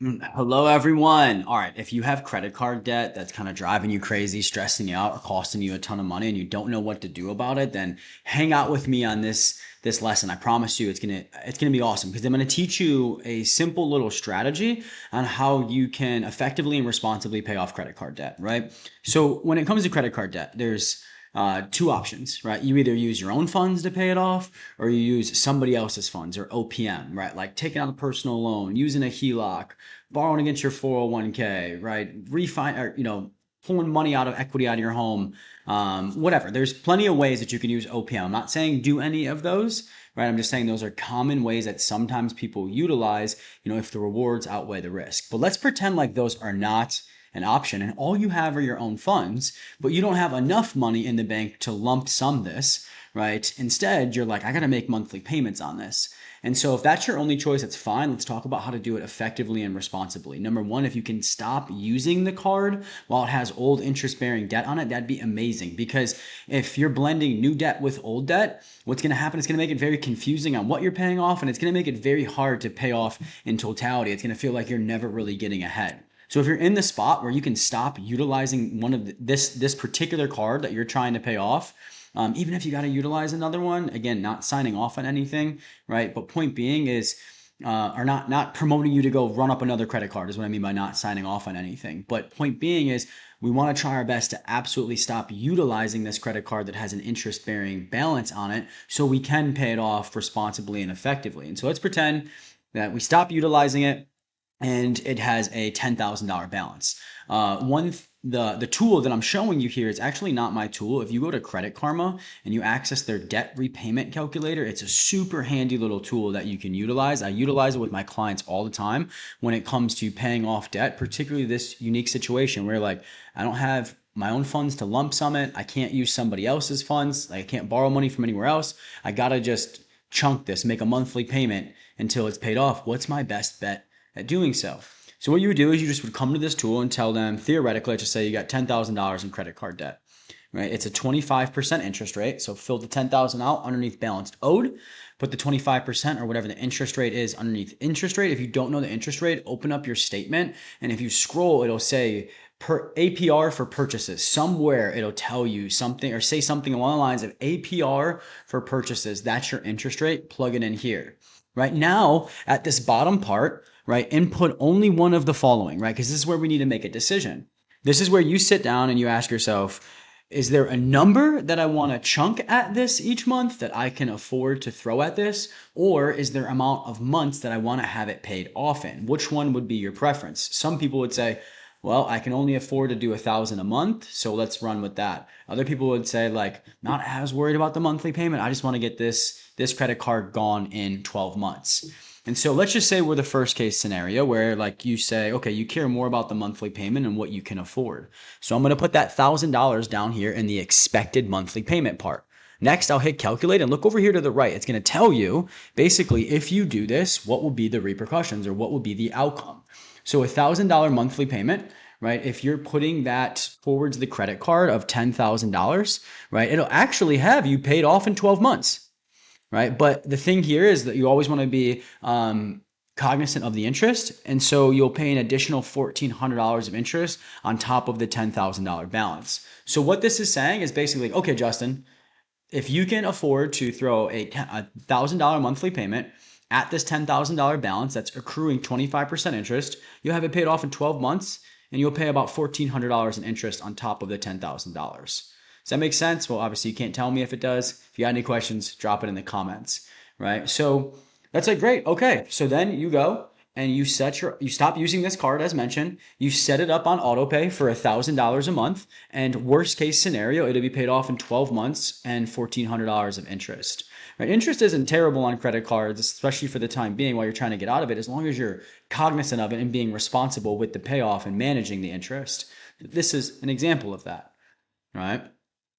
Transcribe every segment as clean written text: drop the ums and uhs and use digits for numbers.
Hello, everyone. All right. If you have credit card debt that's kind of driving you crazy, stressing you out, or costing you a ton of money and you don't know what to do about it, then hang out with me on this lesson. I promise you it's gonna be awesome because I'm gonna teach you a simple little strategy on how you can effectively and responsibly pay off credit card debt, right? So when it comes to credit card debt, there's two options, right? You either use your own funds to pay it off or you use somebody else's funds or OPM, right? Like taking out a personal loan, using a HELOC, borrowing against your 401k, right? Or, pulling money out of equity out of your home, whatever. There's plenty of ways that you can use OPM. I'm not saying do any of those, right? I'm just saying those are common ways that sometimes people utilize, if the rewards outweigh the risk. But let's pretend like those are not an option and all you have are your own funds, but you don't have enough money in the bank to lump sum this, right? Instead, you're like, I got to make monthly payments on this. And so if that's your only choice, that's fine. Let's talk about how to do it effectively and responsibly. Number one, if you can stop using the card while it has old interest bearing debt on it, that'd be amazing. Because if you're blending new debt with old debt, what's going to happen is going to make it very confusing on what you're paying off. And it's going to make it very hard to pay off in totality. It's going to feel like you're never really getting ahead. So if you're in the spot where you can stop utilizing this particular card that you're trying to pay off, even if you got to utilize another one, again, not signing off on anything, right? But point being is, or not promoting you to go run up another credit card is what I mean by not signing off on anything. But point being is, we want to try our best to absolutely stop utilizing this credit card that has an interest bearing balance on it so we can pay it off responsibly and effectively. And so let's pretend that we stop utilizing it and it has a $10,000 balance. The tool that I'm showing you here is actually not my tool. If you go to Credit Karma and you access their debt repayment calculator, it's a super handy little tool that you can utilize. I utilize it with my clients all the time when it comes to paying off debt, particularly this unique situation where like I don't have my own funds to lump sum it. I can't use somebody else's funds. I can't borrow money from anywhere else. I gotta just chunk this, make a monthly payment until it's paid off. What's my best bet at doing so? So what you would do is you just would come to this tool and tell them, theoretically, let's just say you got $10,000 in credit card debt, right? It's a 25% interest rate. So fill the 10,000 out underneath balanced owed, put the 25% or whatever the interest rate is underneath interest rate. If you don't know the interest rate, open up your statement. And if you scroll, it'll say per APR for purchases. Somewhere it'll tell you something or say something along the lines of APR for purchases. That's your interest rate. Plug it in here. Right now, at this bottom part, right, input only one of the following, right? Because this is where we need to make a decision. This is where you sit down and you ask yourself, is there a number that I want to chunk at this each month that I can afford to throw at this? Or is there amount of months that I want to have it paid off in? Which one would be your preference? Some people would say, well, I can only afford to do 1,000 a month, so let's run with that. Other people would say, like, not as worried about the monthly payment. I just want to get this credit card gone in 12 months. And so let's just say we're the first case scenario where like you say, okay, you care more about the monthly payment and what you can afford. So I'm going to put that $1,000 down here in the expected monthly payment part. Next, I'll hit calculate and look over here to the right. It's going to tell you basically if you do this, what will be the repercussions or what will be the outcome. So $1,000 monthly payment, right? If you're putting that towards the credit card of $10,000, right? It'll actually have you paid off in 12 months. Right. But the thing here is that you always want to be cognizant of the interest. And so you'll pay an additional $1,400 of interest on top of the $10,000 balance. So what this is saying is basically, okay, Justin, if you can afford to throw a $1,000 monthly payment at this $10,000 balance that's accruing 25% interest, you'll have it paid off in 12 months and you'll pay about $1,400 in interest on top of the $10,000. Does that make sense? Well, obviously you can't tell me if it does. If you got any questions, drop it in the comments, right? So that's like, great. Okay. So then you go and you stop using this card as mentioned. You set it up on auto pay for $1,000 a month. And worst case scenario, it'll be paid off in 12 months and $1,400 of interest. Right? Interest isn't terrible on credit cards, especially for the time being while you're trying to get out of it, as long as you're cognizant of it and being responsible with the payoff and managing the interest. This is an example of that, right?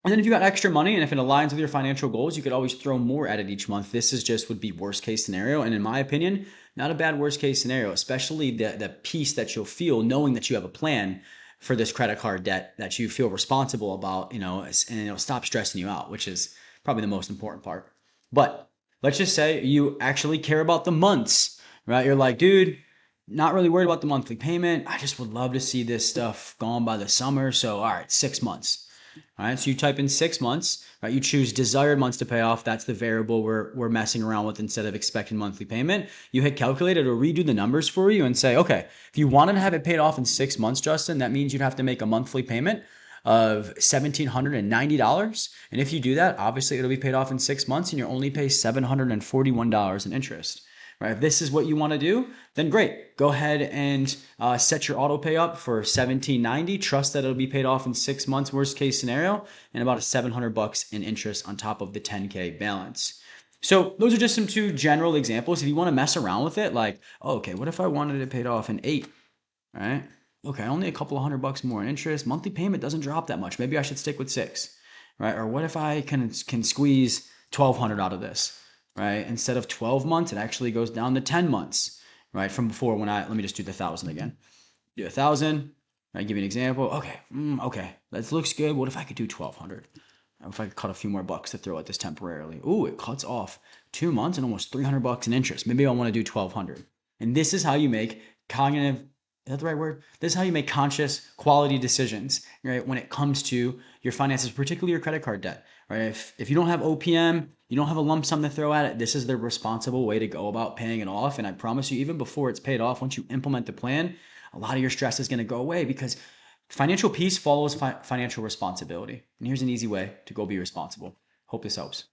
And then if you got extra money and if it aligns with your financial goals, you could always throw more at it each month. This is just would be worst case scenario. And in my opinion, not a bad worst case scenario, especially the peace that you'll feel knowing that you have a plan for this credit card debt that you feel responsible about, and it'll stop stressing you out, which is probably the most important part. But let's just say you actually care about the months, right? You're like, dude, not really worried about the monthly payment. I just would love to see this stuff gone by the summer. So, all right, 6 months. All right, so you type in 6 months, right? You choose desired months to pay off. That's the variable we're messing around with instead of expected monthly payment. You hit calculate, it'll redo the numbers for you and say, okay, if you wanted to have it paid off in 6 months, Justin, that means you'd have to make a monthly payment of $1,790. And if you do that, obviously it'll be paid off in 6 months and you'll only pay $741 in interest. Right? If this is what you want to do, then great. Go ahead and set your auto pay up for $1,790. Trust that it'll be paid off in 6 months, worst case scenario, and about $700 in interest on top of the 10K balance. So those are just some two general examples. If you want to mess around with it, like, oh, okay, what if I wanted it paid off in 8? Right? Okay, only a couple of $100 more in interest. Monthly payment doesn't drop that much. Maybe I should stick with 6, right? Or what if I can squeeze 1,200 out of this? Right? Instead of 12 months, it actually goes down to 10 months, right? From before let me just do the 1,000 again. Do 1,000, right? Give you an example. Okay, that looks good. What if I could do 1,200? If I could cut a few more bucks to throw at this temporarily. Ooh, it cuts off 2 months and almost $300 in interest. Maybe I want to do 1,200. And this is how you make cognitive, is that the right word? This is how you make conscious quality decisions, right? When it comes to your finances, particularly your credit card debt, right? If you don't have OPM, you don't have a lump sum to throw at it, this is the responsible way to go about paying it off. And I promise you, even before it's paid off, once you implement the plan, a lot of your stress is going to go away because financial peace follows financial responsibility. And here's an easy way to go be responsible. Hope this helps.